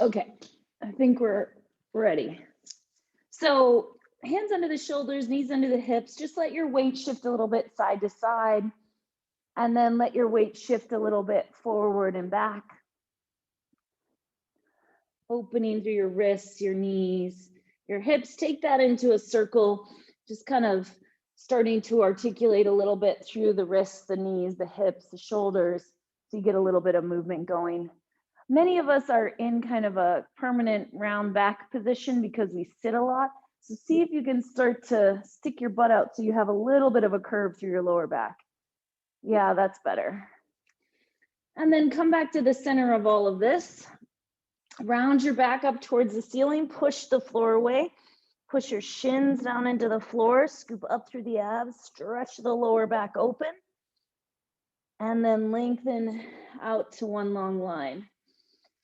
Okay, I think we're ready. So hands under the shoulders, knees under the hips, just let your weight shift a little bit side to side, and then let your weight shift a little bit forward and back. Opening through your wrists, your knees, your hips. Take that into a circle, just kind of starting to articulate a little bit through the wrists, the knees, the hips, the shoulders, so you get a little bit of movement going. Many of us are in kind of a permanent round back position because we sit a lot. So see if you can start to stick your butt out so you have a little bit of a curve through your lower back. Yeah, that's better. And then come back to the center of all of this. Round your back up towards the ceiling, push the floor away, push your shins down into the floor, scoop up through the abs, stretch the lower back open, and then lengthen out to one long line.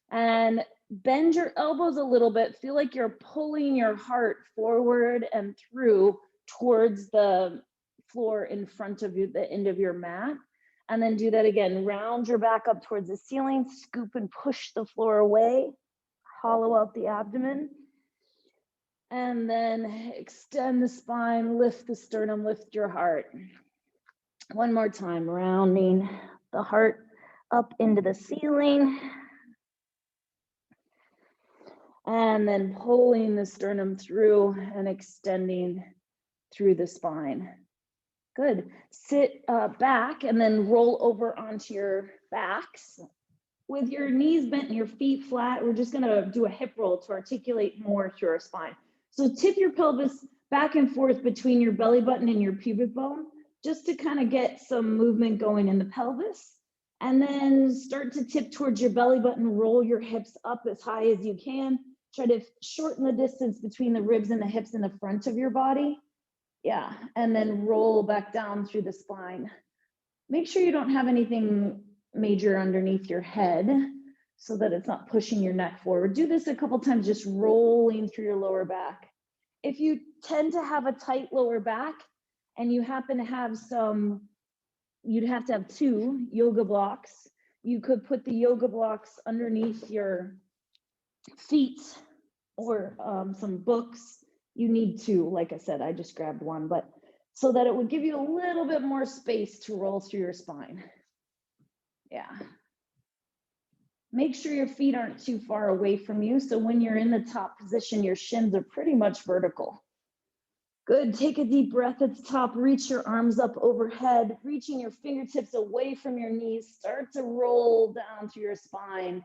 And bend your elbows a little bit. Feel like you're pulling your heart forward and through towards the floor in front of you, the end of your mat. And then do that again. Round your back up towards the ceiling, scoop and push the floor away, hollow out the abdomen. And then extend the spine, lift the sternum, lift your heart. One more time, rounding the heart up into the ceiling. And then pulling the sternum through and extending through the spine. Good. Sit back and then roll over onto your backs. With your knees bent and your feet flat, we're just gonna do a hip roll to articulate more through our spine. So tip your pelvis back and forth between your belly button and your pubic bone, just to kind of get some movement going in the pelvis. And then start to tip towards your belly button, roll your hips up as high as you can. Try to shorten the distance between the ribs and the hips in the front of your body. Yeah, and then roll back down through the spine. Make sure you don't have anything major underneath your head so that it's not pushing your neck forward. Do this a couple times, just rolling through your lower back. If you tend to have a tight lower back and you happen to have some, you'd have to have 2 yoga blocks. You could put the yoga blocks underneath your feet or some books. You need 2, like I said, I just grabbed 1, but so that it would give you a little bit more space to roll through your spine. Yeah. Make sure your feet aren't too far away from you. So when you're in the top position, your shins are pretty much vertical. Good, take a deep breath at the top, reach your arms up overhead, reaching your fingertips away from your knees, start to roll down through your spine.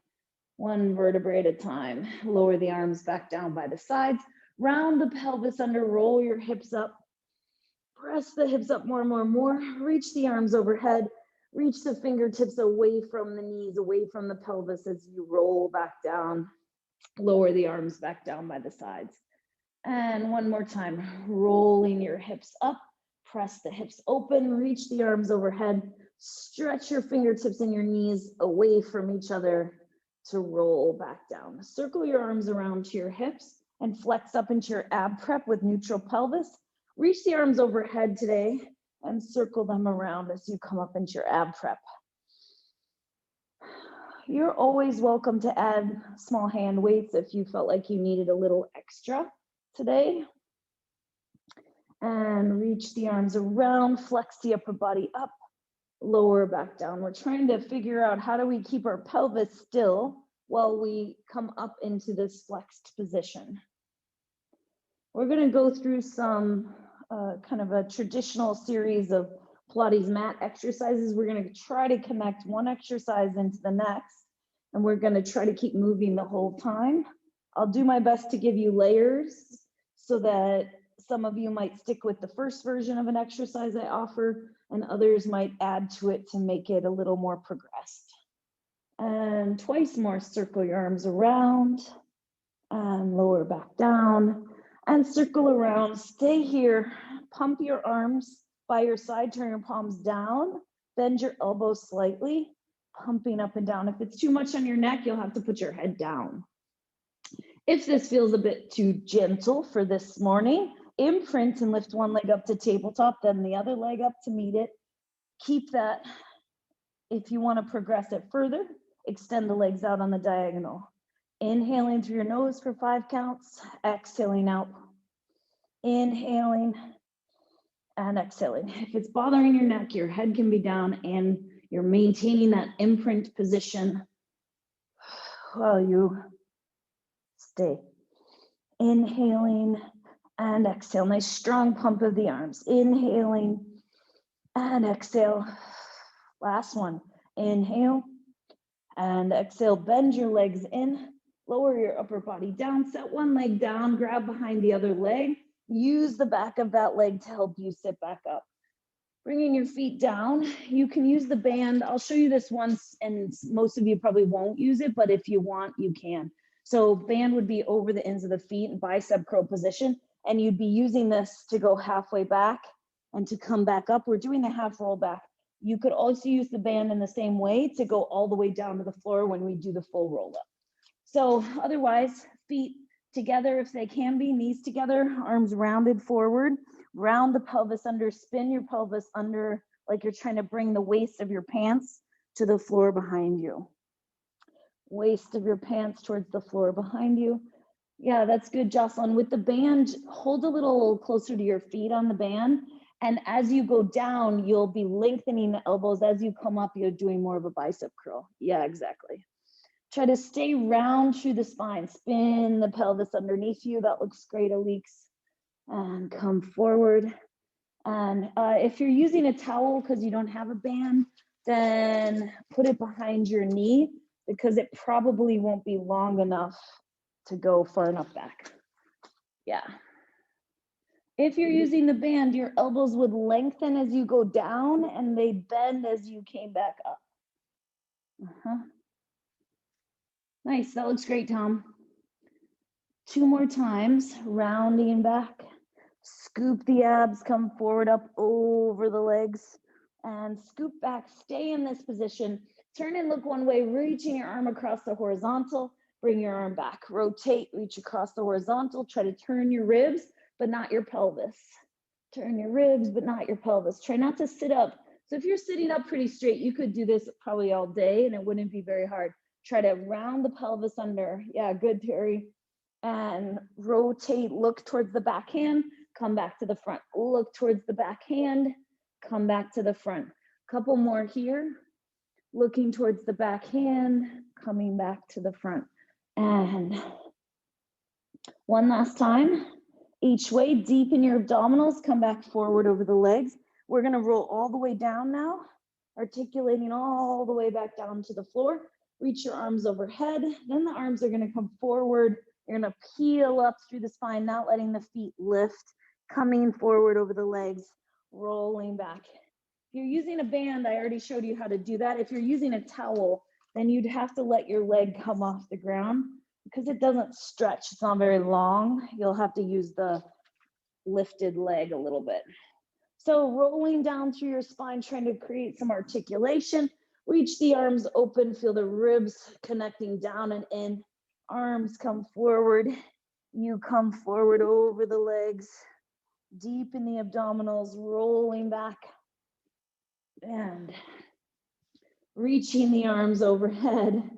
1 vertebrae at a time. Lower the arms back down by the sides. Round the pelvis under, roll your hips up. Press the hips up more and more and more. Reach the arms overhead. Reach the fingertips away from the knees, away from the pelvis as you roll back down. Lower the arms back down by the sides. And 1 more time, rolling your hips up. Press the hips open. Reach the arms overhead. Stretch your fingertips and your knees away from each other to roll back down. Circle your arms around to your hips and flex up into your ab prep with neutral pelvis. Reach the arms overhead today and circle them around as you come up into your ab prep. You're always welcome to add small hand weights if you felt like you needed a little extra today. And reach the arms around, flex the upper body up, lower back down. We're trying to figure out how do we keep our pelvis still while we come up into this flexed position. We're going to go through some kind of a traditional series of Pilates mat exercises. We're going to try to connect one exercise into the next, and we're going to try to keep moving the whole time. I'll do my best to give you layers so that some of you might stick with the first version of an exercise I offer, and others might add to it to make it a little more progressed. And twice more, circle your arms around and lower back down and circle around. Stay here, pump your arms by your side, turn your palms down, bend your elbows slightly, pumping up and down. If it's too much on your neck, you'll have to put your head down. If this feels a bit too gentle for this morning, imprint and lift one leg up to tabletop, then the other leg up to meet it. Keep that. If you want to progress it further, extend the legs out on the diagonal. Inhaling through your nose for 5 counts, exhaling out. Inhaling and exhaling. If it's bothering your neck, your head can be down and you're maintaining that imprint position while you stay. Inhaling and exhale. Nice strong pump of the arms. Inhaling and exhale. Last one. Inhale and exhale. Bend your legs in. Lower your upper body down. Set one leg down. Grab behind the other leg. Use the back of that leg to help you sit back up. Bringing your feet down. You can use the band. I'll show you this once, and most of you probably won't use it, but if you want, you can. So band would be over the ends of the feet in bicep curl position, and you'd be using this to go halfway back and to come back up. We're doing the half roll back. You could also use the band in the same way to go all the way down to the floor when we do the full roll up. So otherwise, feet together if they can be, knees together, arms rounded forward. Round the pelvis under, spin your pelvis under like you're trying to bring the waist of your pants to the floor behind you. Waist of your pants towards the floor behind you. Yeah, that's good, Jocelyn. With the band, hold a little closer to your feet on the band. And as you go down, you'll be lengthening the elbows. As you come up, you're doing more of a bicep curl. Yeah, exactly. Try to stay round through the spine. Spin the pelvis underneath you. That looks great, Alix. And come forward. And if you're using a towel because you don't have a band, then put it behind your knee because it probably won't be long enough to go far enough back. Yeah. If you're using the band, your elbows would lengthen as you go down and they bend as you came back up. Nice, that looks great, Tom. 2 more times, rounding back. Scoop the abs, come forward up over the legs and scoop back. Stay in this position. Turn and look one way, reaching your arm across the horizontal. Bring your arm back. Rotate, reach across the horizontal. Try to turn your ribs, but not your pelvis. Turn your ribs, but not your pelvis. Try not to sit up. So if you're sitting up pretty straight, you could do this probably all day and it wouldn't be very hard. Try to round the pelvis under. Yeah, good, Terry. And rotate, look towards the back hand. Come back to the front. Look towards the back hand. Come back to the front. Couple more here. Looking towards the back hand. Coming back to the front. And one last time. Each way, deepen your abdominals. Come back forward over the legs. We're going to roll all the way down now. Articulating all the way back down to the floor. Reach your arms overhead. Then the arms are going to come forward. You're going to peel up through the spine, not letting the feet lift. Coming forward over the legs, rolling back. If you're using a band, I already showed you how to do that. If you're using a towel, then you'd have to let your leg come off the ground because it doesn't stretch. It's not very long. You'll have to use the lifted leg a little bit. So rolling down through your spine, trying to create some articulation. Reach the arms open, feel the ribs connecting down and in. Arms come forward. You come forward over the legs. Deep in the abdominals, rolling back and reaching the arms overhead.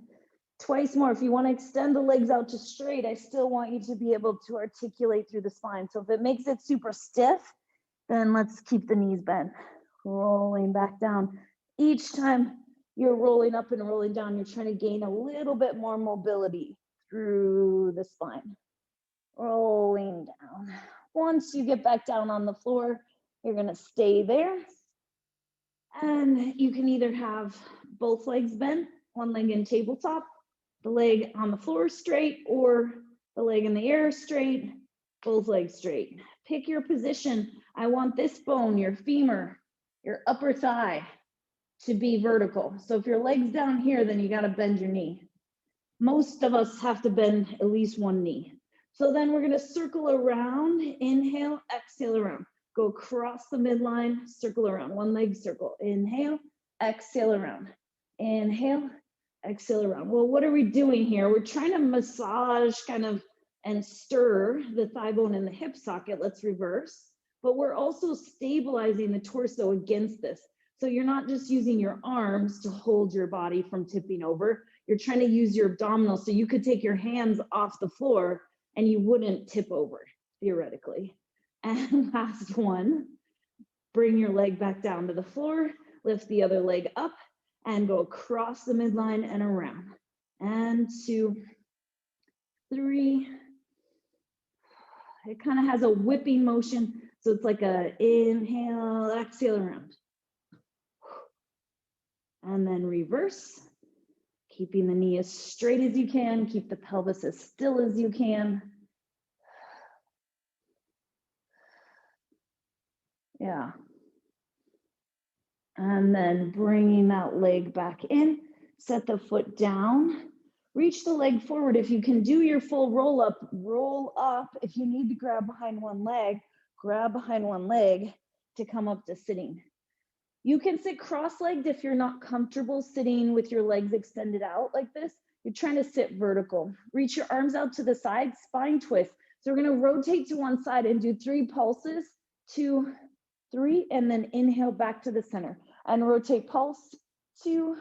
Twice more. If you want to extend the legs out to straight, I still want you to be able to articulate through the spine. So if it makes it super stiff, then let's keep the knees bent. Rolling back down. Each time you're rolling up and rolling down, you're trying to gain a little bit more mobility through the spine. Rolling down. Once you get back down on the floor, you're going to stay there. And you can either have both legs bent, one leg in tabletop, the leg on the floor straight, or the leg in the air straight, both legs straight. Pick your position. I want this bone, your femur, your upper thigh, to be vertical. So if your leg's down here, then you got to bend your knee. Most of us have to bend at least one knee. So then we're going to circle around, inhale, exhale around. Go across the midline, circle around, one leg circle. Inhale, exhale around. Inhale, exhale around. Well, what are we doing here? We're trying to massage kind of and stir the thigh bone and the hip socket. Let's reverse. But we're also stabilizing the torso against this. So you're not just using your arms to hold your body from tipping over. You're trying to use your abdominals. So you could take your hands off the floor and you wouldn't tip over, theoretically. And last one, bring your leg back down to the floor, lift the other leg up and go across the midline and around. And 2, 3. It kind of has a whipping motion. So it's like a inhale, exhale around. And then reverse, keeping the knee as straight as you can, keep the pelvis as still as you can. Yeah. And then bringing that leg back in, set the foot down, reach the leg forward. If you can do your full roll up. If you need to grab behind one leg, grab behind one leg to come up to sitting. You can sit cross-legged if you're not comfortable sitting with your legs extended out like this. You're trying to sit vertical. Reach your arms out to the side, spine twist. So we're gonna rotate to one side and do 3 pulses, 2, 3, and then inhale back to the center. And rotate pulse, 2,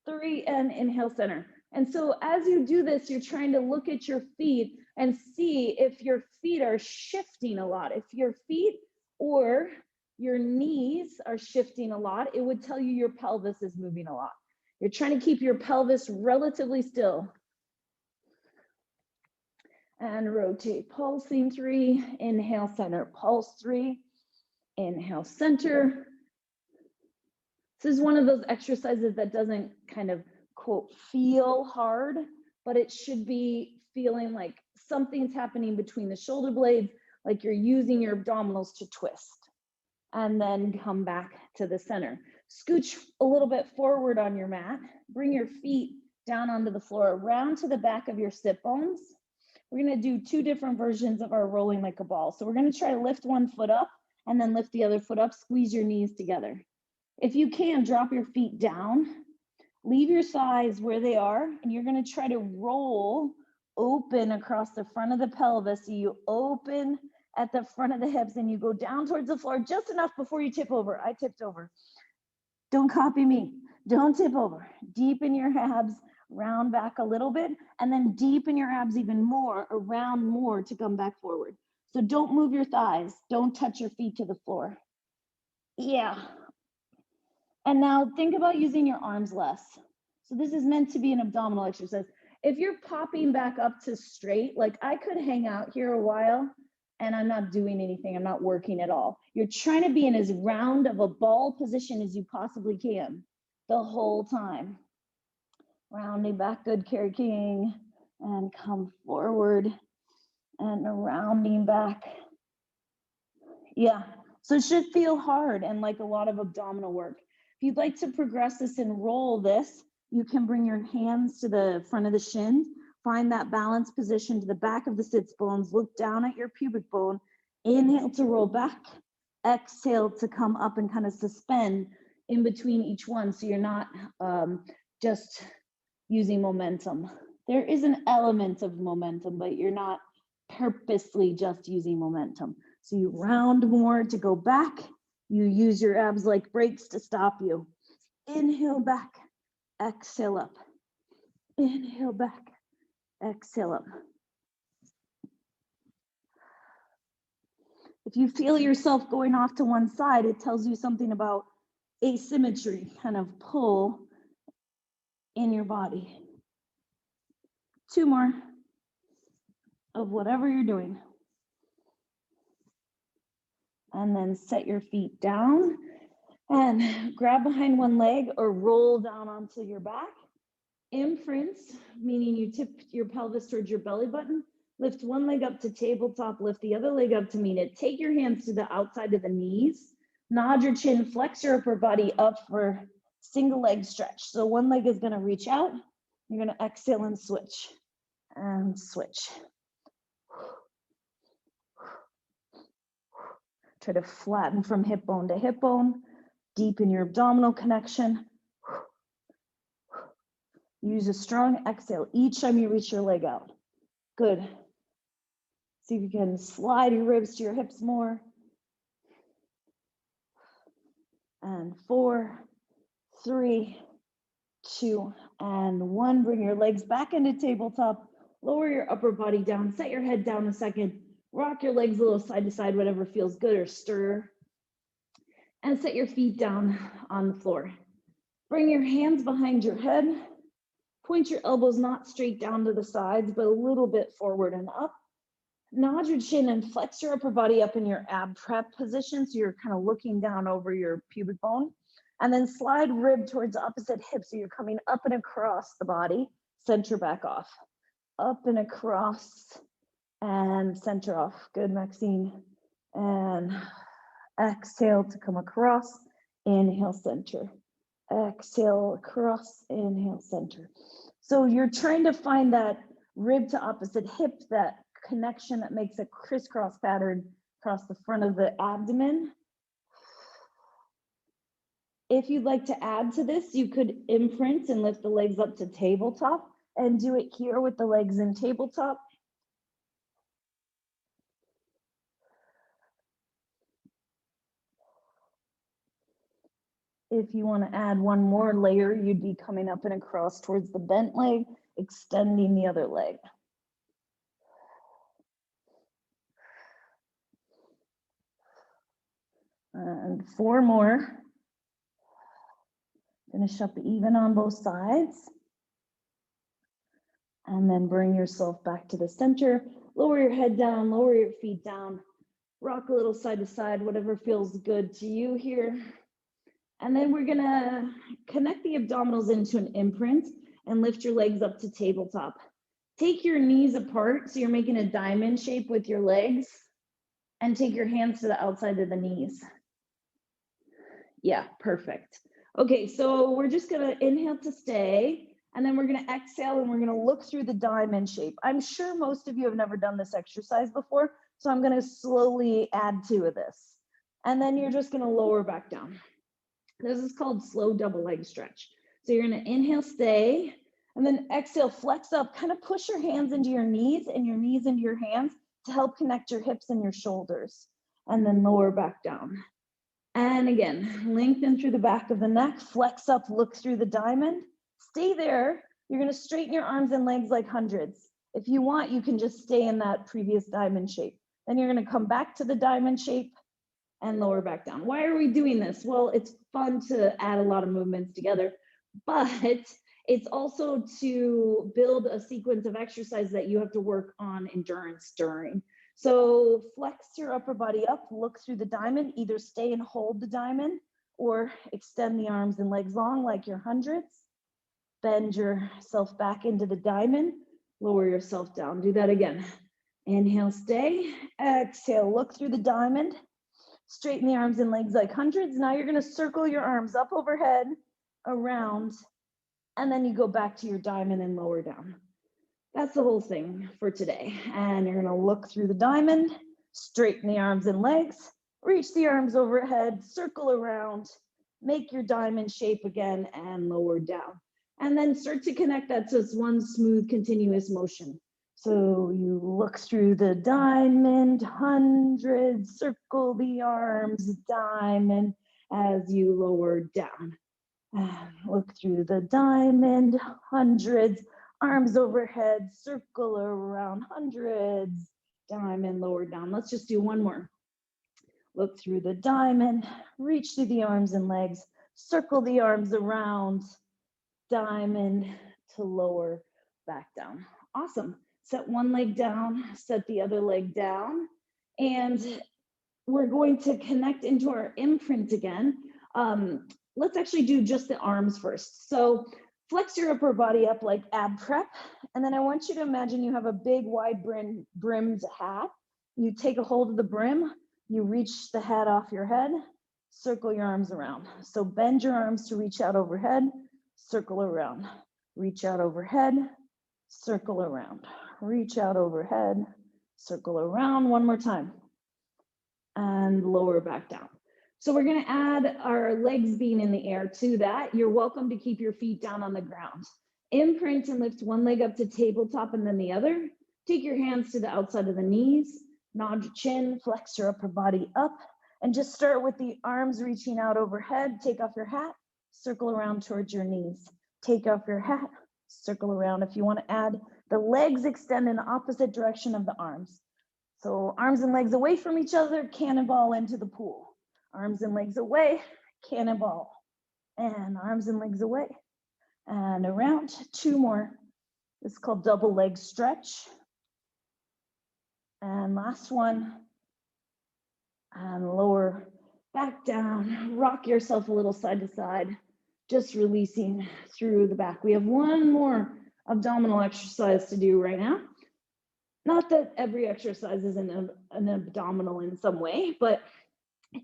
3, and inhale center. And so as you do this, you're trying to look at your feet and see if your feet are shifting a lot. If your feet or your knees are shifting a lot, it would tell you your pelvis is moving a lot. You're trying to keep your pelvis relatively still. And rotate, pulsing 3, inhale center, pulse 3, inhale center. This is one of those exercises that doesn't kind of, quote, feel hard, but it should be feeling like something's happening between the shoulder blades, like you're using your abdominals to twist. And then come back to the center. Scooch a little bit forward on your mat. Bring your feet down onto the floor, round to the back of your sit bones. We're gonna do 2 different versions of our rolling like a ball. So we're gonna try to lift one foot up and then lift the other foot up, squeeze your knees together. If you can, drop your feet down, leave your thighs where they are, and you're gonna try to roll open across the front of the pelvis. So you open at the front of the hips and you go down towards the floor just enough before you tip over. I tipped over. Don't copy me. Don't tip over. Deepen your abs, round back a little bit, and then deepen your abs even more, around more to come back forward. So don't move your thighs. Don't touch your feet to the floor. Yeah. And now think about using your arms less. So this is meant to be an abdominal exercise. If you're popping back up to straight, like I could hang out here a while and I'm not doing anything, I'm not working at all. You're trying to be in as round of a ball position as you possibly can the whole time. Rounding back, good carry king, and come forward and rounding back. Yeah, so it should feel hard and like a lot of abdominal work. If you'd like to progress this and roll this, you can bring your hands to the front of the shins. Find that balanced position to the back of the sits bones. Look down at your pubic bone. Inhale to roll back. Exhale to come up and kind of suspend in between each one so you're not just using momentum. There is an element of momentum, but you're not purposely just using momentum. So you round more to go back. You use your abs like brakes to stop you. Inhale back. Exhale up. Inhale back. Exhale up. If you feel yourself going off to one side, it tells you something about asymmetry, kind of pull in your body. 2 more of whatever you're doing. And then set your feet down and grab behind one leg or roll down onto your back. Imprints, meaning you tip your pelvis towards your belly button. Lift one leg up to tabletop, lift the other leg up to meet it. Take your hands to the outside of the knees. Nod your chin, flex your upper body up for single leg stretch. So one leg is gonna reach out. You're gonna exhale and switch. And switch. Try to flatten from hip bone to hip bone. Deepen your abdominal connection. Use a strong exhale each time you reach your leg out. Good. See if you can slide your ribs to your hips more. And 4, 3, 2, and 1. Bring your legs back into tabletop. Lower your upper body down. Set your head down a second. Rock your legs a little side to side, whatever feels good, or stir. And set your feet down on the floor. Bring your hands behind your head. Point your elbows not straight down to the sides, but a little bit forward and up. Nod your chin and flex your upper body up in your ab prep position. So you're kind of looking down over your pubic bone. And then slide rib towards the opposite hip. So you're coming up and across the body. Center back off. Up and across and center off. Good, Maxine. And exhale to come across. Inhale, center. Exhale, across. Inhale, center. So you're trying to find that rib to opposite hip, that connection that makes a crisscross pattern across the front of the abdomen. If you'd like to add to this, you could imprint and lift the legs up to tabletop and do it here with the legs in tabletop. If you want to add one more layer, you'd be coming up and across towards the bent leg, extending the other leg. And 4 more. Finish up even on both sides. And then bring yourself back to the center. Lower your head down, lower your feet down. Rock a little side to side, whatever feels good to you here. And then we're gonna connect the abdominals into an imprint and lift your legs up to tabletop. Take your knees apart, so you're making a diamond shape with your legs, and take your hands to the outside of the knees. Yeah, perfect. Okay, so we're just gonna inhale to stay, and then we're gonna exhale and we're gonna look through the diamond shape. I'm sure most of you have never done this exercise before, so I'm gonna slowly add to this. And then you're just gonna lower back down. This is called slow double leg stretch. So you're gonna inhale, stay, and then exhale, flex up, kind of push your hands into your knees and your knees into your hands to help connect your hips and your shoulders. And then lower back down. And again, lengthen through the back of the neck, flex up, look through the diamond. Stay there. You're gonna straighten your arms and legs like hundreds. If you want, you can just stay in that previous diamond shape. Then you're gonna come back to the diamond shape and lower back down. Why are we doing this? Well, it's fun to add a lot of movements together, but it's also to build a sequence of exercise that you have to work on endurance during. So flex your upper body up, look through the diamond, either stay and hold the diamond or extend the arms and legs long like your hundreds. Bend yourself back into the diamond, lower yourself down. Do that again. Inhale, stay, exhale, look through the diamond. Straighten the arms and legs like hundreds. Now you're gonna circle your arms up overhead, around, and then you go back to your diamond and lower down. That's the whole thing for today. And you're gonna look through the diamond, straighten the arms and legs, reach the arms overhead, circle around, make your diamond shape again, and lower down. And then start to connect that so it's one smooth, continuous motion. So you look through the diamond, hundreds, circle the arms, diamond, as you lower down. Look through the diamond, hundreds, arms overhead, circle around, hundreds, diamond, lower down. Let's just do one more. Look through the diamond, reach through the arms and legs, circle the arms around, diamond to lower back down. Awesome. Set one leg down, set the other leg down, and we're going to connect into our imprint again. Let's actually do just the arms first. So flex your upper body up like ab prep, and then I want you to imagine you have a big wide brimmed hat. You take a hold of the brim, you reach the hat off your head, circle your arms around. So bend your arms to reach out overhead, circle around, reach out overhead, circle around, reach out overhead, circle around. One more time, and lower back down. So we're gonna add our legs being in the air to that. You're welcome to keep your feet down on the ground. Imprint and lift one leg up to tabletop and then the other. Take your hands to the outside of the knees, nod your chin, flex your upper body up, and just start with the arms reaching out overhead. Take off your hat, circle around towards your knees. take off your hat, circle around. If you want to add, the legs extend in the opposite direction of the arms. So arms and legs away from each other, cannonball into the pool. Arms and legs away, cannonball. And arms and legs away. And around, 2 more. This is called double leg stretch. And last one. And lower, back down, rock yourself a little side to side, just releasing through the back. We have 1 more abdominal exercise to do right now. Not that every exercise is an abdominal in some way, but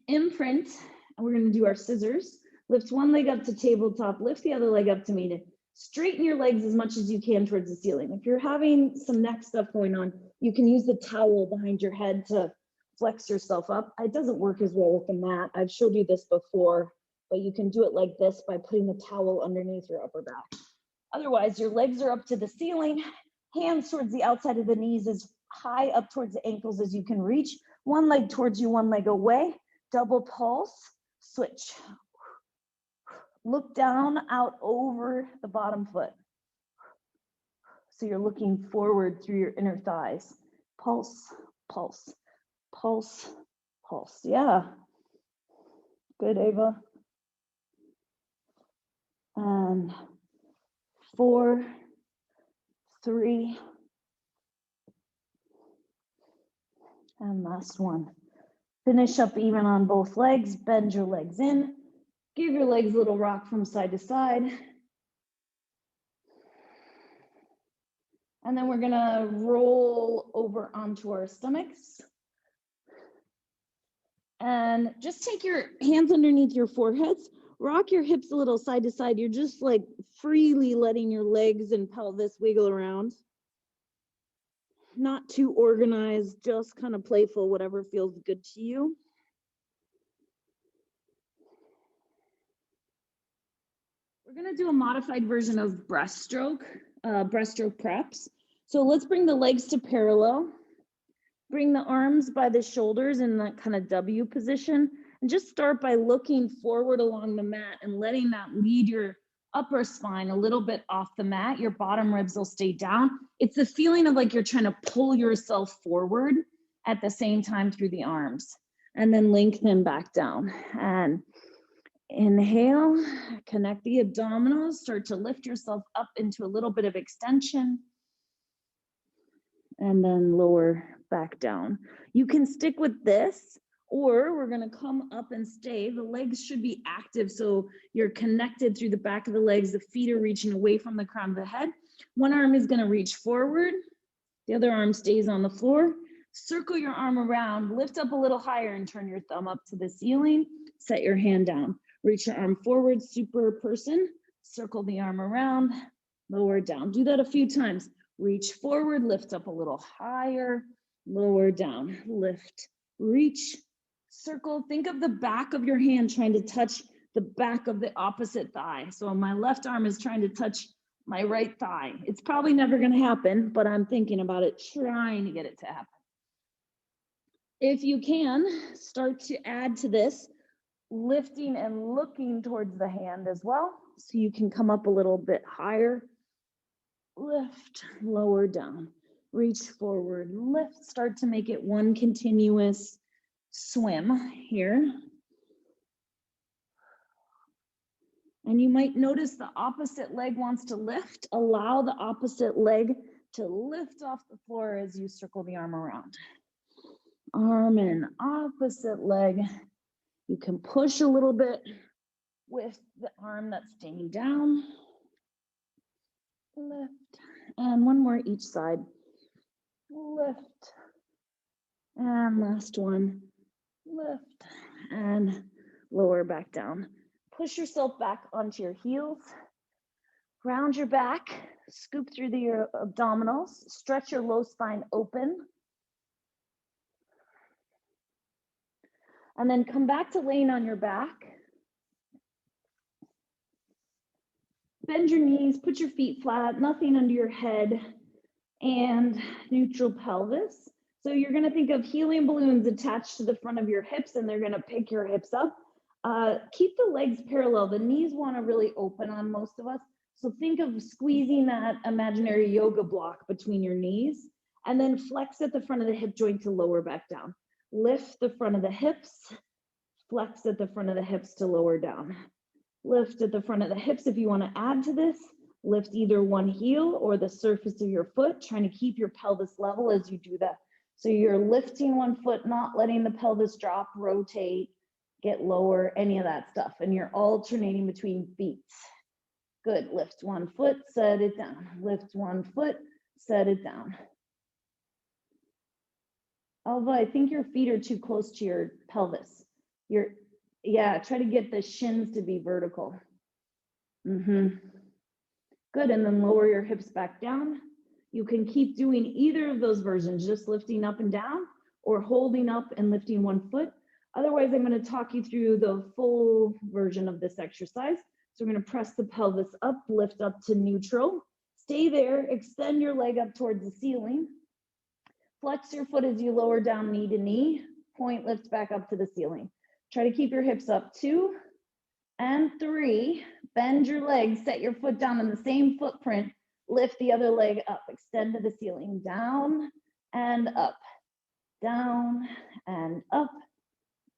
imprint, and we're gonna do our scissors. Lift 1 leg up to tabletop, lift the other leg up to meet it. Straighten your legs as much as you can towards the ceiling. If you're having some neck stuff going on, you can use the towel behind your head to flex yourself up. It doesn't work as well with the mat. I've showed you this before, but you can do it like this by putting the towel underneath your upper back. Otherwise, your legs are up to the ceiling, hands towards the outside of the knees, as high up towards the ankles as you can reach. 1 leg towards you, 1 leg away. Double pulse, switch. Look down, out over the bottom foot. So you're looking forward through your inner thighs. Pulse, pulse, pulse, pulse. Yeah. Good, Ava. And 4, 3, and last one. Finish up even on both legs. Bend your legs in. Give your legs a little rock from side to side. And then we're gonna roll over onto our stomachs. And just take your hands underneath your foreheads. Rock your hips a little side to side. You're just like freely letting your legs and pelvis wiggle around. Not too organized, just kind of playful, whatever feels good to you. We're gonna do a modified version of breaststroke preps. So let's bring the legs to parallel. Bring the arms by the shoulders in that kind of W position. And just start by looking forward along the mat and letting that lead your upper spine a little bit off the mat. Your bottom ribs will stay down. It's the feeling of like you're trying to pull yourself forward at the same time through the arms. And then lengthen back down. And inhale, connect the abdominals, start to lift yourself up into a little bit of extension. And then lower back down. You can stick with this, or we're gonna come up and stay. The legs should be active, so you're connected through the back of the legs. The feet are reaching away from the crown of the head. One arm is gonna reach forward. The other arm stays on the floor. Circle your arm around, lift up a little higher and turn your thumb up to the ceiling. Set your hand down. Reach your arm forward, super person. Circle the arm around, lower down. Do that a few times. Reach forward, lift up a little higher, lower down, lift, reach, circle. Think of the back of your hand trying to touch the back of the opposite thigh. So my left arm is trying to touch my right thigh. It's probably never going to happen, but I'm thinking about it, trying to get it to happen. If you can, start to add to this, lifting and looking towards the hand as well. So you can come up a little bit higher. Lift, lower down, reach forward, lift, start to make it one continuous swim here. And you might notice the opposite leg wants to lift. Allow the opposite leg to lift off the floor as you circle the arm around. Arm and opposite leg. You can push a little bit with the arm that's staying down. Lift, and one more each side. Lift, and last one. Lift, and lower back down. Push yourself back onto your heels. Round your back, scoop through your abdominals, stretch your low spine open. And then come back to laying on your back. Bend your knees, put your feet flat, nothing under your head, and neutral pelvis. So you're gonna think of helium balloons attached to the front of your hips, and they're gonna pick your hips up. Keep the legs parallel. The knees wanna really open on most of us. So think of squeezing that imaginary yoga block between your knees, and then flex at the front of the hip joint to lower back down. Lift the front of the hips, flex at the front of the hips to lower down. Lift at the front of the hips. If you want to add to this, lift either one heel or the surface of your foot, trying to keep your pelvis level as you do that. So you're lifting one foot, not letting the pelvis drop, rotate, get lower, any of that stuff. And you're alternating between feet. Good. Lift one foot, set it down. Lift one foot, set it down. Alva, I think your feet are too close to your pelvis. Try to get the shins to be vertical. Good, and then lower your hips back down. You can keep doing either of those versions, just lifting up and down or holding up and lifting one foot. Otherwise, I'm going to talk you through the full version of this exercise. So we're going to press the pelvis up, lift up to neutral. Stay there, extend your leg up towards the ceiling. Flex your foot as you lower down knee to knee. Point, lift back up to the ceiling. Try to keep your hips up. 2 and 3. Bend your legs, set your foot down in the same footprint. Lift the other leg up, extend to the ceiling. Down and up, down and up,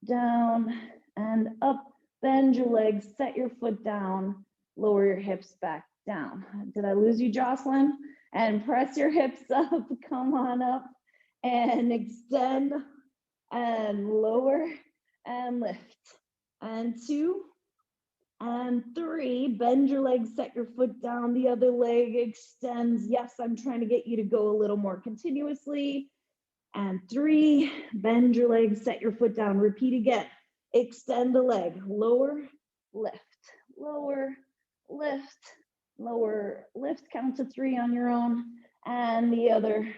down and up. Bend your legs, set your foot down, lower your hips back down. Did I lose you, Jocelyn? And press your hips up, come on up and extend and lower and lift. And 2 and 3, bend your legs, set your foot down, the other leg extends. Yes, I'm trying to get you to go a little more continuously. And 3, bend your legs, set your foot down, repeat again. Extend the leg, lower, lift, lower, lift, lower, lift, count to 3 on your own, and the other.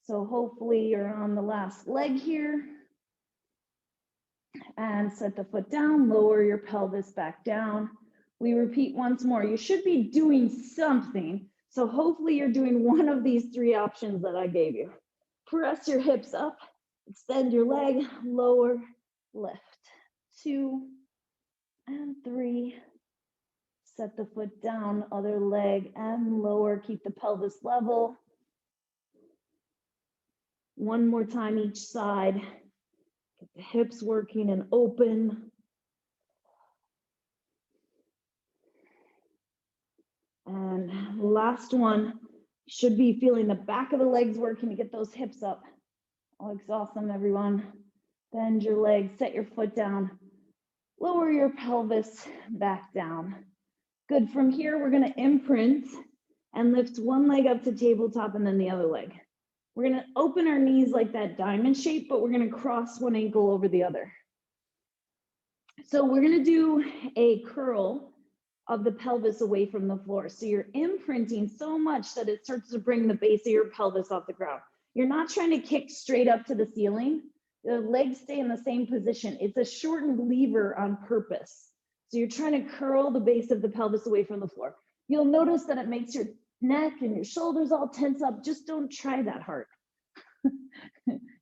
So hopefully you're on the last leg here. And set the foot down, lower your pelvis back down. We repeat once more. You should be doing something. So hopefully you're doing one of these 3 options that I gave you. Press your hips up, extend your leg, lower, lift. 2 and 3. Set the foot down, other leg and lower. Keep the pelvis level. One more time each side. Get the hips working and open. And last one, should be feeling the back of the legs working to get those hips up. Looks awesome, everyone. Bend your legs, set your foot down. Lower your pelvis back down. Good, from here, we're gonna imprint and lift one leg up to tabletop and then the other leg. We're gonna open our knees like that diamond shape, but we're gonna cross one ankle over the other. So we're gonna do a curl of the pelvis away from the floor. So you're imprinting so much that it starts to bring the base of your pelvis off the ground. You're not trying to kick straight up to the ceiling. The legs stay in the same position. It's a shortened lever on purpose. So you're trying to curl the base of the pelvis away from the floor. You'll notice that it makes your neck and your shoulders all tense up. Just don't try that hard.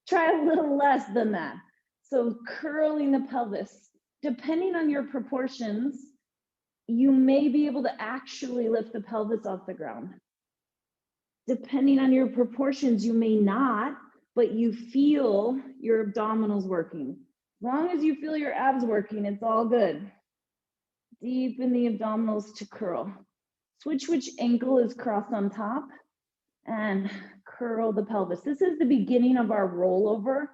Try a little less than that. So curling the pelvis, depending on your proportions, you may be able to actually lift the pelvis off the ground. Depending on your proportions, you may not, but you feel your abdominals working. As long as you feel your abs working, it's all good. Deepen the abdominals to curl. Switch which ankle is crossed on top and curl the pelvis. This is the beginning of our rollover.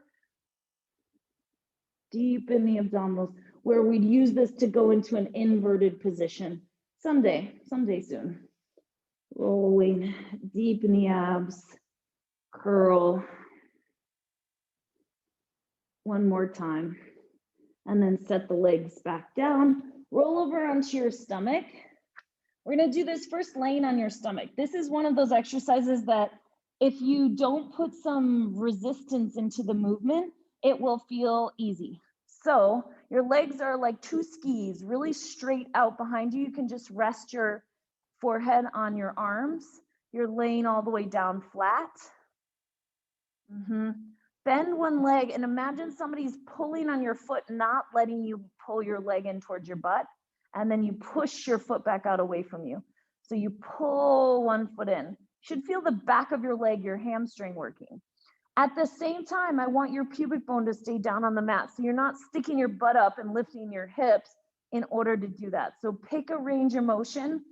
Deepen the abdominals, where we'd use this to go into an inverted position. Someday soon. Rolling deep in the abs, curl. One more time. And then set the legs back down. Roll over onto your stomach. We're gonna do this first laying on your stomach. This is one of those exercises that if you don't put some resistance into the movement, it will feel easy. So your legs are like 2 skis, really straight out behind you. You can just rest your forehead on your arms. You're laying all the way down flat. Bend one leg and imagine somebody's pulling on your foot, not letting you pull your leg in towards your butt. And then you push your foot back out away from you. So you pull one foot in. You should feel the back of your leg, your hamstring working. At the same time, I want your pubic bone to stay down on the mat. So you're not sticking your butt up and lifting your hips in order to do that. So pick a range of motion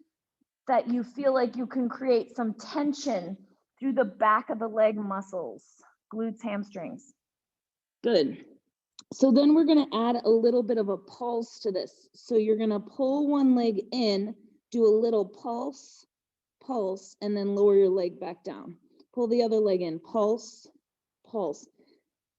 that you feel like you can create some tension through the back of the leg muscles, glutes, hamstrings. Good. So then we're going to add a little bit of a pulse to this. So you're going to pull one leg in, do a little pulse, pulse, and then lower your leg back down. Pull the other leg in, pulse, pulse.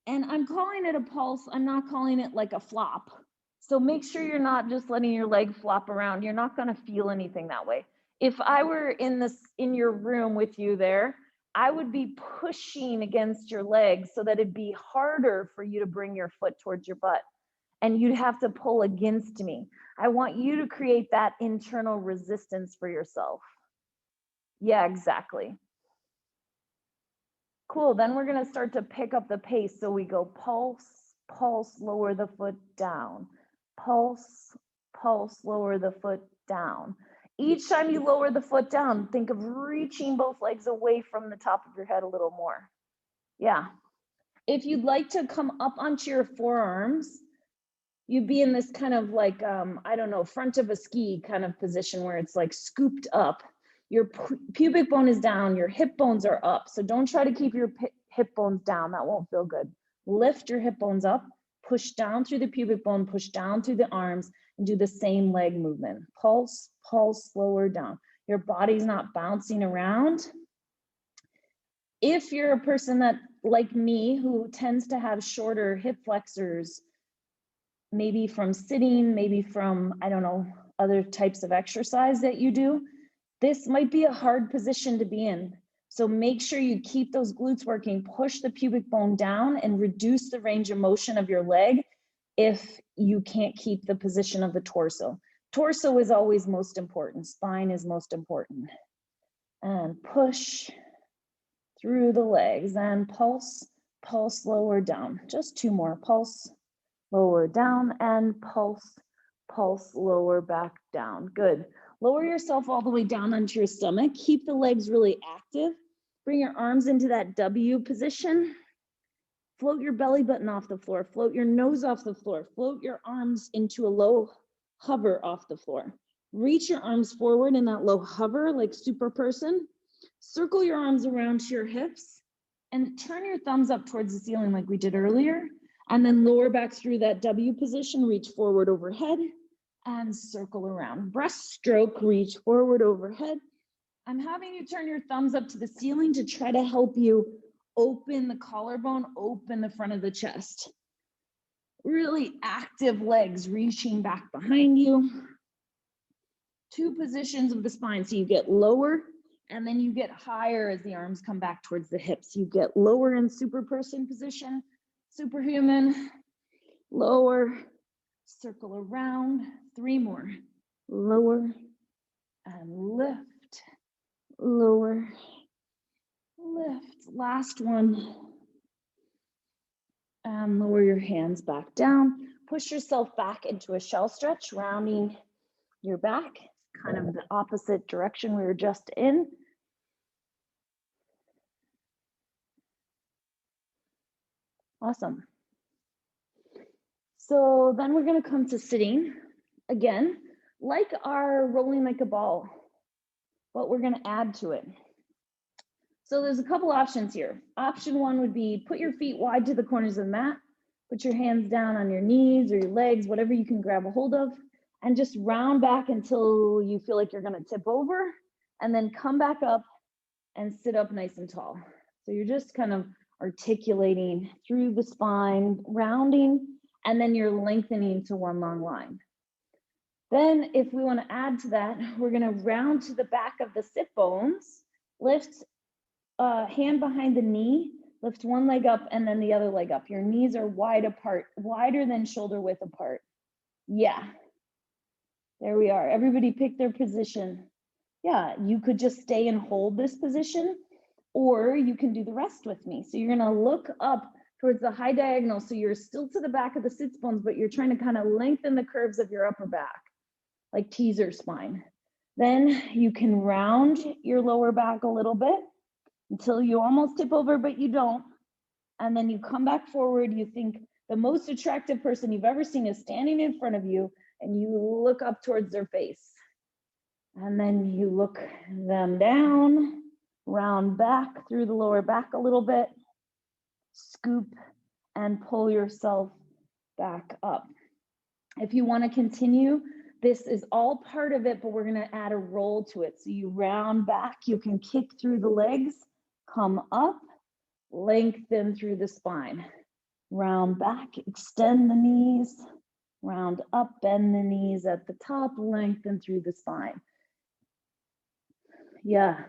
And I'm calling it a pulse. I'm not calling it like a flop. So make sure you're not just letting your leg flop around. You're not going to feel anything that way. If I were in your room with you there, I would be pushing against your leg so that it'd be harder for you to bring your foot towards your butt. And you'd have to pull against me. I want you to create that internal resistance for yourself. Yeah, exactly. Cool, then we're gonna start to pick up the pace. So we go pulse, pulse, lower the foot down. Pulse, pulse, lower the foot down. Each time you lower the foot down, think of reaching both legs away from the top of your head a little more. Yeah. If you'd like to come up onto your forearms, you'd be in this kind of like, I don't know, front of a ski kind of position where it's like scooped up. Your pubic bone is down, your hip bones are up. So don't try to keep your hip bones down. That won't feel good. Lift your hip bones up, push down through the pubic bone, push down through the arms, and do the same leg movement. Pulse, pulse, lower down. Your body's not bouncing around. If you're a person that, like me, who tends to have shorter hip flexors, maybe from sitting, maybe from, I don't know, other types of exercise that you do, this might be a hard position to be in. So make sure you keep those glutes working, push the pubic bone down and reduce the range of motion of your leg if you can't keep the position of the torso. Torso is always most important, spine is most important. And push through the legs and pulse, pulse, lower down. Just two more, pulse, lower down, and pulse, pulse, lower back down. Good. Lower yourself all the way down onto your stomach. Keep the legs really active. Bring your arms into that W position. Float your belly button off the floor. Float your nose off the floor. Float your arms into a low hover off the floor. Reach your arms forward in that low hover like super person. Circle your arms around to your hips and turn your thumbs up towards the ceiling like we did earlier. And then lower back through that W position, reach forward overhead and circle around. Breaststroke, reach forward overhead. I'm having you turn your thumbs up to the ceiling to try to help you open the collarbone, open the front of the chest. Really active legs reaching back behind you. Two positions of the spine. So you get lower and then you get higher as the arms come back towards the hips. You get lower in super person position, superhuman, lower, circle around, three more, lower and lift, lower, lift, last one, and lower your hands back down. Push yourself back into a shell stretch, rounding your back, kind of the opposite direction we were just in. Awesome. So then we're going to come to sitting again, like our rolling like a ball, but we're going to add to it. So there's a couple options here. Option one would be put your feet wide to the corners of the mat, put your hands down on your knees or your legs, whatever you can grab a hold of, and just round back until you feel like you're going to tip over, and then come back up and sit up nice and tall. So you're just kind of articulating through the spine, rounding, and then you're lengthening to one long line. Then if we want to add to that, we're going to round to the back of the sit bones, lift hand behind the knee, lift one leg up and then the other leg up. Your knees are wide apart, wider than shoulder width apart. Yeah, there we are. Everybody pick their position. Yeah, you could just stay and hold this position, or you can do the rest with me. So you're gonna look up towards the high diagonal. So you're still to the back of the sits bones, but you're trying to kind of lengthen the curves of your upper back, like teaser spine. Then you can round your lower back a little bit until you almost tip over, but you don't. And then you come back forward. You think the most attractive person you've ever seen is standing in front of you, and you look up towards their face. And then you look them down, round back through the lower back a little bit, scoop and pull yourself back up. If you want to continue, this is all part of it, but we're going to add a roll to it. So you round back, you can kick through the legs, come up, lengthen through the spine. Round back, extend the knees, round up, bend the knees at the top, lengthen through the spine. Yeah.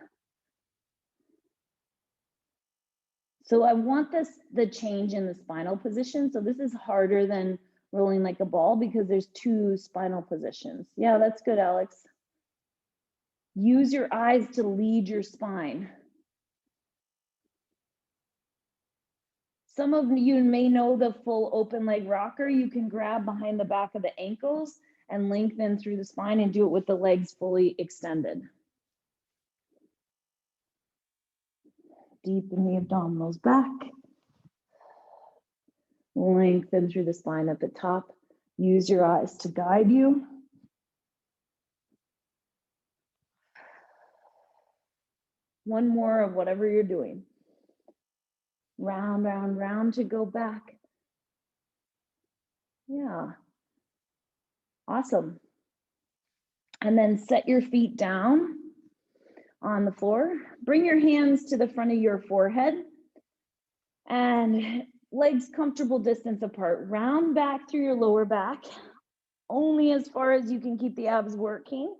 So I want the change in the spinal position. So this is harder than rolling like a ball because there's 2 spinal positions. Yeah, that's good, Alex. Use your eyes to lead your spine. Some of you may know the full open leg rocker. You can grab behind the back of the ankles and lengthen through the spine and do it with the legs fully extended. Deepen the abdominals back. Lengthen through the spine at the top. Use your eyes to guide you. One more of whatever you're doing. Round, round, round to go back. Yeah. Awesome. And then set your feet down on the floor. Bring your hands to the front of your forehead and legs comfortable distance apart. Round back through your lower back, only as far as you can keep the abs working.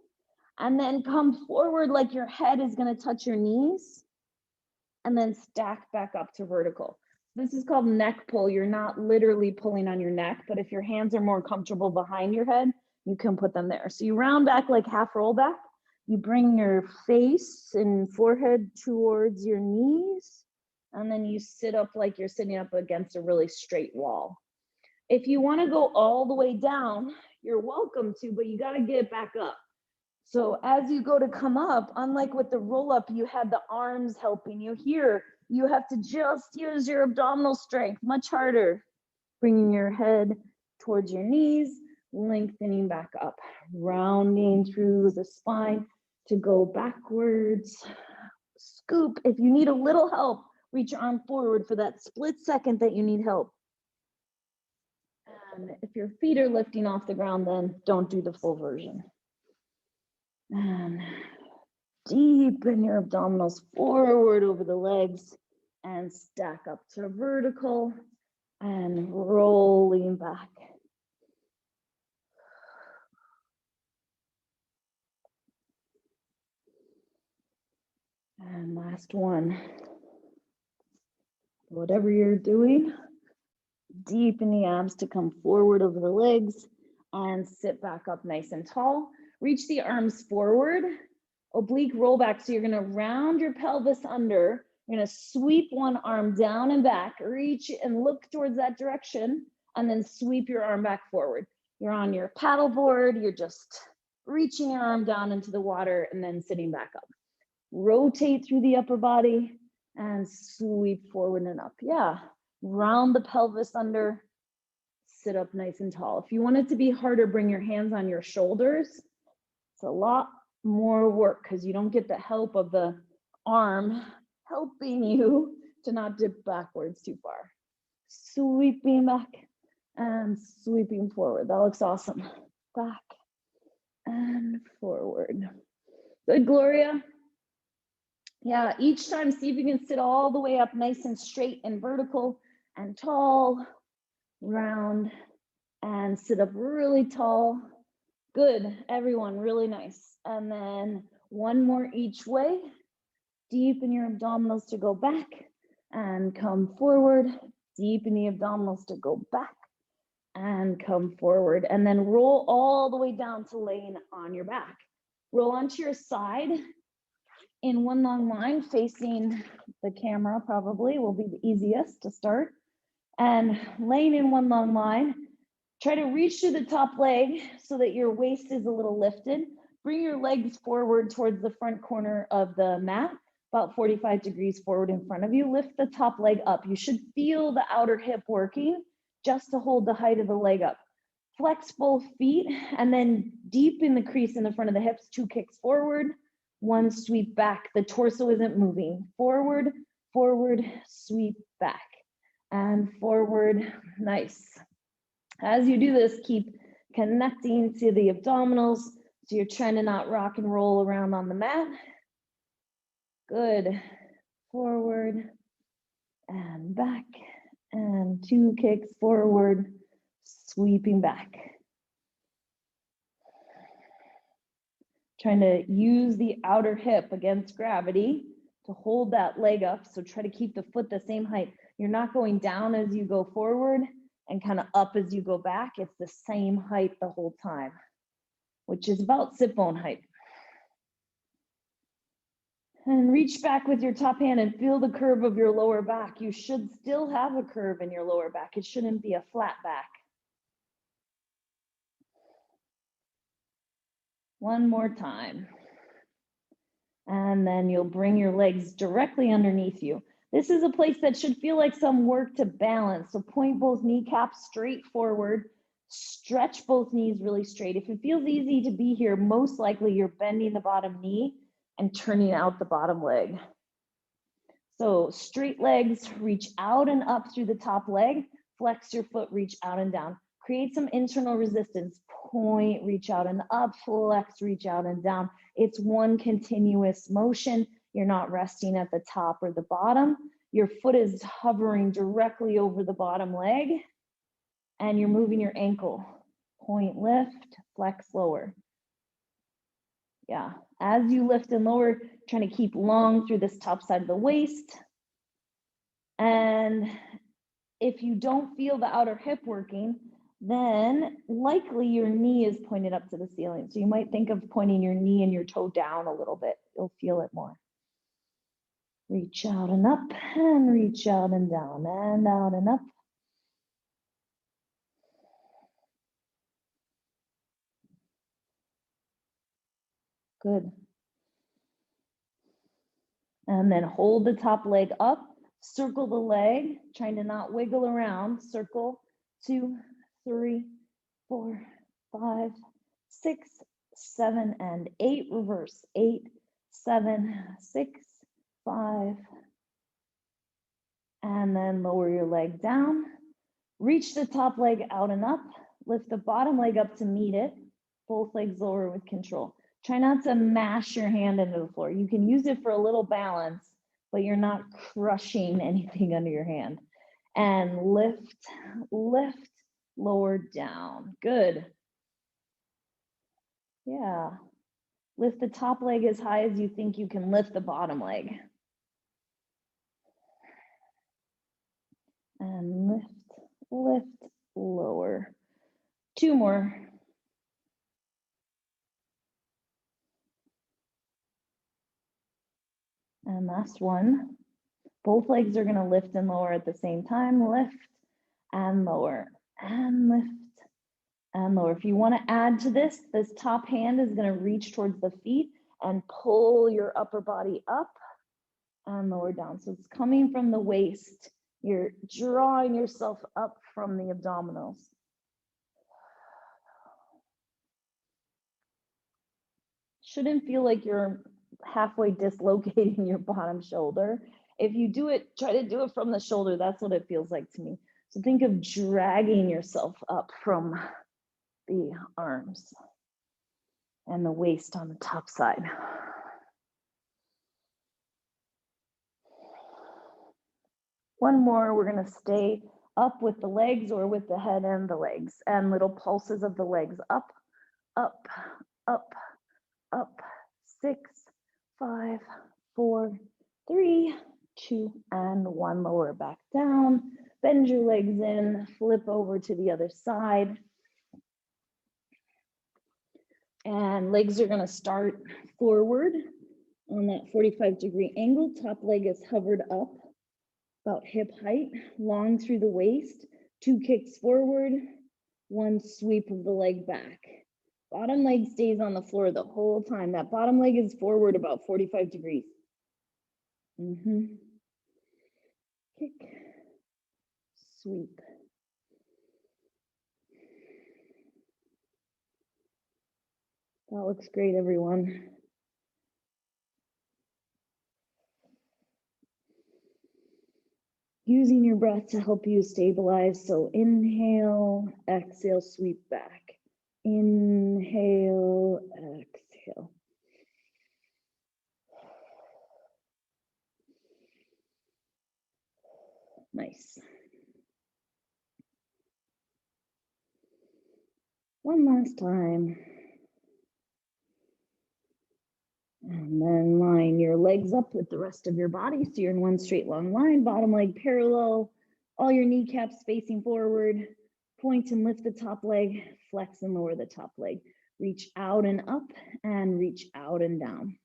And then come forward like your head is going to touch your knees, and then stack back up to vertical. This is called neck pull. You're not literally pulling on your neck, but if your hands are more comfortable behind your head, you can put them there. So you round back like half roll back. You bring your face and forehead towards your knees, and then you sit up like you're sitting up against a really straight wall. If you want to go all the way down, you're welcome to, but you got to get back up. So as you go to come up, unlike with the roll up, you had the arms helping you. Here, you have to just use your abdominal strength, much harder. Bringing your head towards your knees, lengthening back up, rounding through the spine to go backwards. Scoop. If you need a little help, reach your arm forward for that split second that you need help. And if your feet are lifting off the ground, then don't do the full version. And deepen your abdominals forward over the legs and stack up to vertical and rolling back. And last one. Whatever you're doing, deepen the abs to come forward over the legs and sit back up nice and tall. Reach the arms forward, oblique roll back. So you're going to round your pelvis under. You're going to sweep one arm down and back, reach and look towards that direction, and then sweep your arm back forward. You're on your paddle board. You're just reaching your arm down into the water and then sitting back up. Rotate through the upper body and sweep forward and up. Yeah, round the pelvis under, sit up nice and tall. If you want it to be harder, bring your hands on your shoulders. It's a lot more work because you don't get the help of the arm helping you to not dip backwards too far. Sweeping back and sweeping forward. That looks awesome. Back and forward. Good, Gloria. Yeah, each time see if you can sit all the way up nice and straight and vertical and tall, round, and sit up really tall. Good, everyone, really nice. And then one more each way. Deepen your abdominals to go back and come forward. Deepen the abdominals to go back and come forward. And then roll all the way down to laying on your back. Roll onto your side in one long line facing the camera, probably will be the easiest to start. And laying in one long line. Try to reach through the top leg so that your waist is a little lifted. bring your legs forward towards the front corner of the mat, about 45 degrees forward in front of you. Lift the top leg up. You should feel the outer hip working just to hold the height of the leg up. Flex both feet and then deepen the crease in the front of the hips, 2 kicks forward, 1 sweep back. The torso isn't moving. Forward, forward, sweep back, and forward. Nice. As you do this, keep connecting to the abdominals, so you're trying to not rock and roll around on the mat. Good. Forward and back, and 2 kicks forward, sweeping back. Trying to use the outer hip against gravity to hold that leg up. So try to keep the foot the same height. You're not going down as you go forward and kind of up as you go back. It's the same height the whole time, which is about sit bone height. And reach back with your top hand and feel the curve of your lower back. You should still have a curve in your lower back. It shouldn't be a flat back. One more time. And then you'll bring your legs directly underneath you. This is a place that should feel like some work to balance. So point both kneecaps straight forward. Stretch both knees really straight. If it feels easy to be here, most likely you're bending the bottom knee and turning out the bottom leg. So straight legs, reach out and up through the top leg. Flex your foot, reach out and down. Create some internal resistance. Point, reach out and up, flex, reach out and down. It's one continuous motion. You're not resting at the top or the bottom. Your foot is hovering directly over the bottom leg, and you're moving your ankle. Point, lift, flex, lower. Yeah, as you lift and lower, trying to keep long through this top side of the waist. And if you don't feel the outer hip working, then likely your knee is pointed up to the ceiling. So you might think of pointing your knee and your toe down a little bit. You'll feel it more. Reach out and up, and reach out and down, and out and up. Good. And then hold the top leg up, circle the leg, trying to not wiggle around. Circle, 2, 3, 4, 5, 6, 7, and 8. Reverse, 8, 7, 6, 5. And then lower your leg down. Reach the top leg out and up. Lift the bottom leg up to meet it. Both legs lower with control. Try not to mash your hand into the floor. You can use it for a little balance, but you're not crushing anything under your hand. And lift, lift, lower, down. Good. Yeah. Lift the top leg as high as you think you can lift the bottom leg. And lift, lift, lower. 2 more. And last one. Both legs are going to lift and lower at the same time. Lift and lower, and lift and lower. If you want to add to this, this top hand is going to reach towards the feet and pull your upper body up and lower down. So it's coming from the waist. You're drawing yourself up from the abdominals. Shouldn't feel like you're halfway dislocating your bottom shoulder. If you do it, try to do it from the shoulder. That's what it feels like to me. So think of dragging yourself up from the arms and the waist on the top side. One more, we're going to stay up with the legs or with the head and the legs, and little pulses of the legs up, up, up, up. 6, 5, 4, 3, 2, and 1. Lower back down. Bend your legs in, flip over to the other side. And legs are going to start forward on that 45-degree angle. Top leg is hovered up about hip height, long through the waist. 2 kicks forward, 1 sweep of the leg back. Bottom leg stays on the floor the whole time. That bottom leg is forward about 45 degrees. Kick, sweep. That looks great, everyone. Using your breath to help you stabilize. So inhale, exhale, sweep back. Inhale, exhale. Nice. One last time. And then line your legs up with the rest of your body. So you're in one straight long line, bottom leg parallel, all your kneecaps facing forward. Point and lift the top leg, flex and lower the top leg. Reach out and up and reach out and down.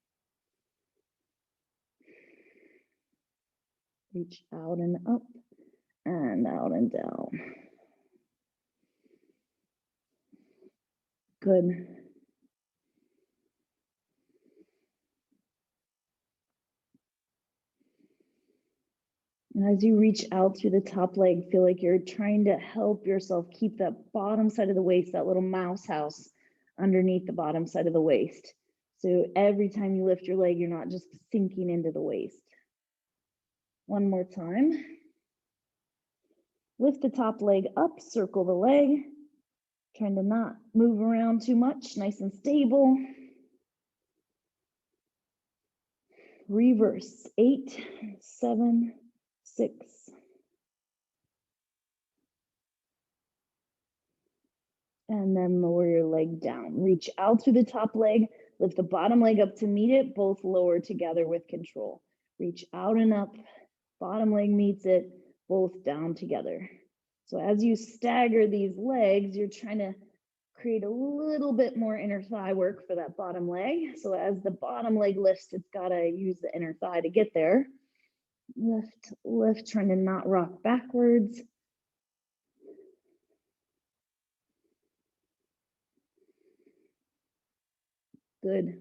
Reach out and up and out and down. Good. And as you reach out through the top leg, feel like you're trying to help yourself keep that bottom side of the waist, that little mouse house underneath the bottom side of the waist. So every time you lift your leg, you're not just sinking into the waist. One more time. Lift the top leg up, circle the leg, trying to not move around too much, nice and stable. Reverse, 8, 7, 6. And then lower your leg down. Reach out through the top leg, lift the bottom leg up to meet it, both lower together with control. Reach out and up, bottom leg meets it, both down together. So as you stagger these legs, you're trying to create a little bit more inner thigh work for that bottom leg. So as the bottom leg lifts, it's gotta use the inner thigh to get there. Lift, lift, trying to not rock backwards. Good.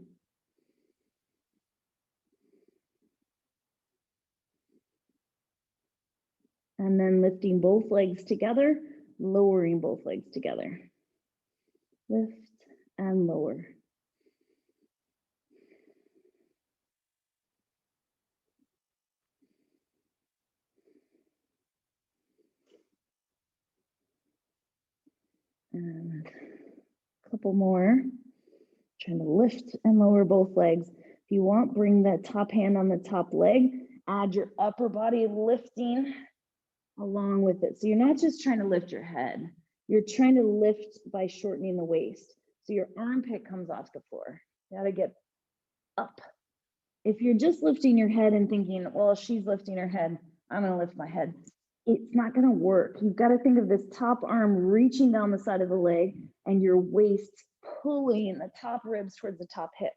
And then lifting both legs together, lowering both legs together. Lift and lower. And a couple more. Trying to lift and lower both legs. If you want, bring that top hand on the top leg, add your upper body lifting along with it. So you're not just trying to lift your head, you're trying to lift by shortening the waist. So your armpit comes off the floor. You gotta get up. If you're just lifting your head and thinking, well, she's lifting her head, I'm gonna lift my head, it's not gonna work. You've gotta think of this top arm reaching down the side of the leg and your waist pulling the top ribs towards the top hip.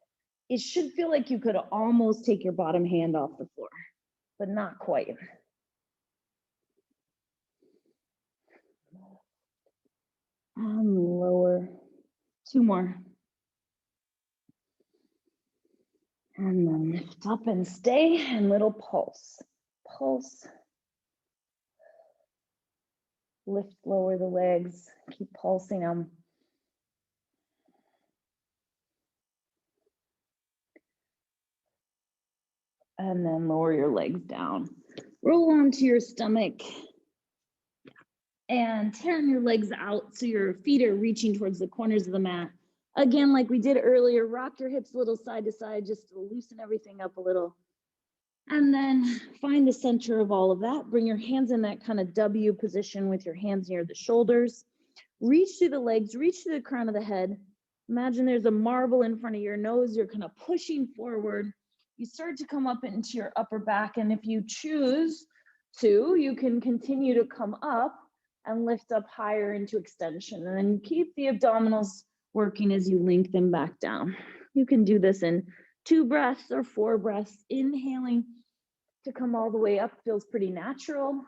It should feel like you could almost take your bottom hand off the floor, but not quite. Lower. 2 more. And then lift up and stay, and little pulse. Pulse. Lift, lower the legs, keep pulsing them. And then lower your legs down. Roll onto your stomach and turn your legs out so your feet are reaching towards the corners of the mat. Again, like we did earlier, rock your hips a little side to side just to loosen everything up a little. And then find the center of all of that. Bring your hands in that kind of W position with your hands near the shoulders. Reach through the legs, reach through the crown of the head. Imagine there's a marble in front of your nose. You're kind of pushing forward. You start to come up into your upper back. And if you choose to, you can continue to come up and lift up higher into extension. And then keep the abdominals working as you link them back down. You can do this in 2 breaths or 4 breaths. Inhaling to come all the way up feels pretty natural.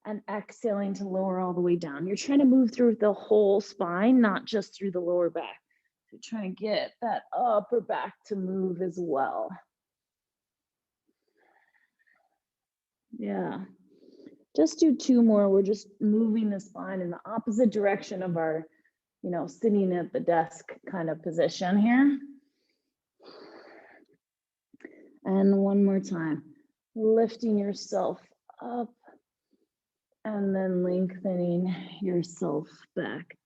And exhaling to lower all the way down. You're trying to move through the whole spine, not just through the lower back. So try and get that upper back to move as well. Yeah. Just do 2 more. We're just moving the spine in the opposite direction of our, sitting at the desk kind of position here. And one more time, lifting yourself up and then lengthening yourself back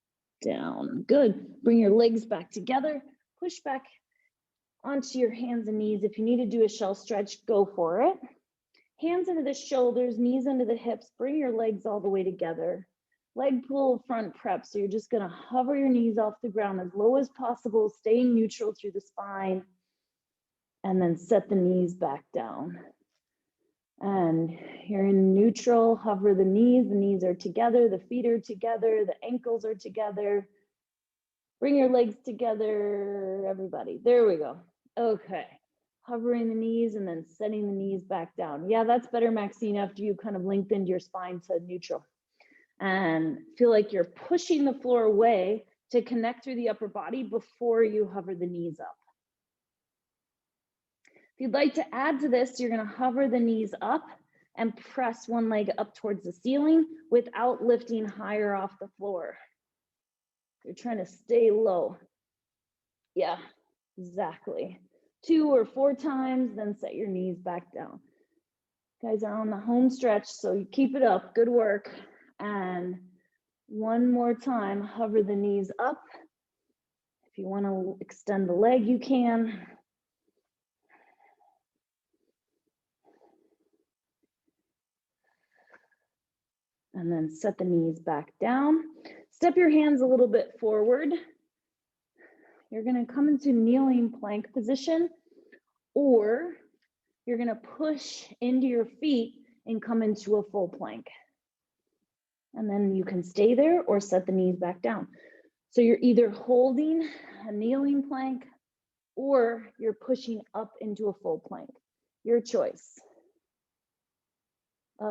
down. Good. Bring your legs back together. Push back onto your hands and knees. If you need to do a shell stretch, go for it. Hands into the shoulders, knees into the hips. Bring your legs all the way together. Leg pull, front prep. So you're just going to hover your knees off the ground as low as possible, staying neutral through the spine. And then set the knees back down. And you're in neutral, hover the knees are together, the feet are together, the ankles are together. Bring your legs together, everybody. There we go. Okay. Hovering the knees and then setting the knees back down. Yeah, that's better, Maxine, after you kind of lengthened your spine to neutral. And feel like you're pushing the floor away to connect through the upper body before you hover the knees up. If you'd like to add to this, you're going to hover the knees up and press one leg up towards the ceiling without lifting higher off the floor. You're trying to stay low. Yeah, exactly. 2 or 4 times, then set your knees back down. You guys are on the home stretch, so you keep it up. Good work. And one more time, hover the knees up. If you want to extend the leg, you can. And then set the knees back down. Step your hands a little bit forward. You're going to come into kneeling plank position, or you're going to push into your feet and come into a full plank. And then you can stay there or set the knees back down. So you're either holding a kneeling plank or you're pushing up into a full plank. Your choice.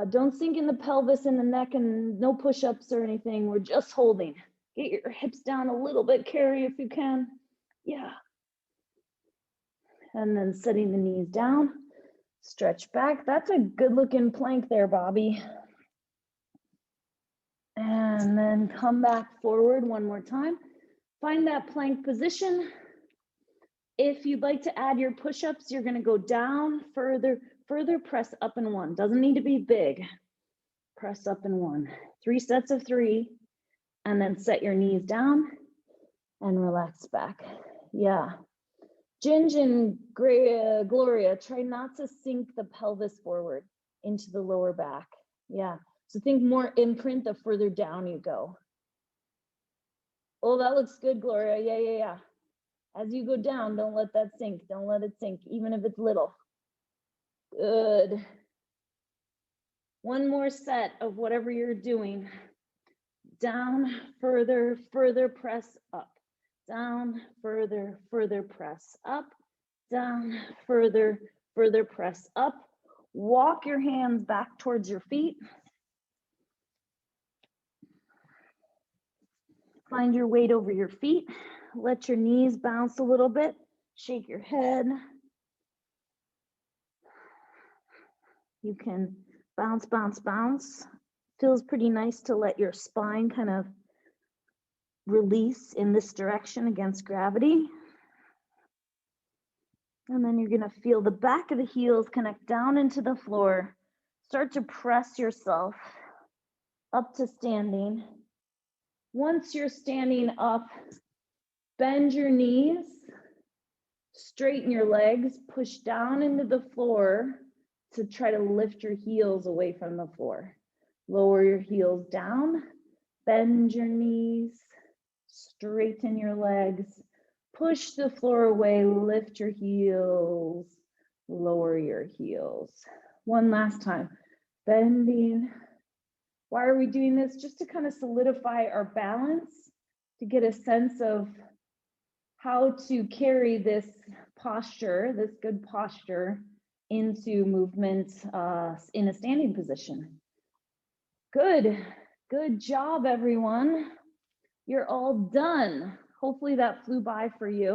Don't sink in the pelvis and the neck, and no push-ups or anything. We're just holding. Get your hips down a little bit, Carrie, if you can. Yeah. And then setting the knees down. Stretch back. That's a good looking plank there, Bobby. And then come back forward one more time. Find that plank position. If you'd like to add your push-ups, you're going to go down further, press up in 1. Doesn't need to be big. Press up in 1. 3 sets of 3, and then set your knees down and relax back. Yeah. Ginge and Gloria, try not to sink the pelvis forward into the lower back. Yeah. So think more imprint the further down you go. Oh, that looks good, Gloria. Yeah. As you go down, don't let that sink. Don't let it sink, even if it's little. Good. One more set of whatever you're doing. Down, further, press up. Down, further, press up. Down, further, press up. Walk your hands back towards your feet. Find your weight over your feet. Let your knees bounce a little bit. Shake your head. You can bounce, bounce, bounce. Feels pretty nice to let your spine kind of release in this direction against gravity. And then you're going to feel the back of the heels connect down into the floor. Start to press yourself up to standing. Once you're standing up, bend your knees, straighten your legs, push down into the floor to try to lift your heels away from the floor. Lower your heels down, bend your knees, straighten your legs, push the floor away, lift your heels, lower your heels. One last time, bending. Why are we doing this? Just to kind of solidify our balance, to get a sense of how to carry this posture, this good posture, into movement in a standing position. Good job, everyone. You're all done. Hopefully that flew by for you.